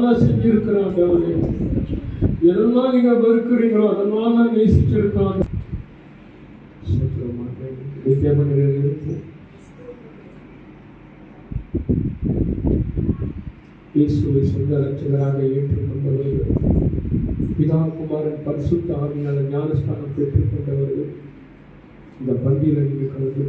நான் செஞ்சிருக்கிறேன் ஆண்டவரே. எதெல்லாம் நீங்க வெறுக்கிறீங்களோ அதெல்லாம் நான் நேசிச்சிருக்கேன். இயேசுவை சொந்த ரட்சகராக ஏற்றுக்கொண்டவர்கள், பிதா குமாரன் பரிசுத்த ஆவியால் ஞானஸ்தானம் பெற்றுக்கொண்டவர்கள் இந்த பந்தியில் நீங்கள் கலந்து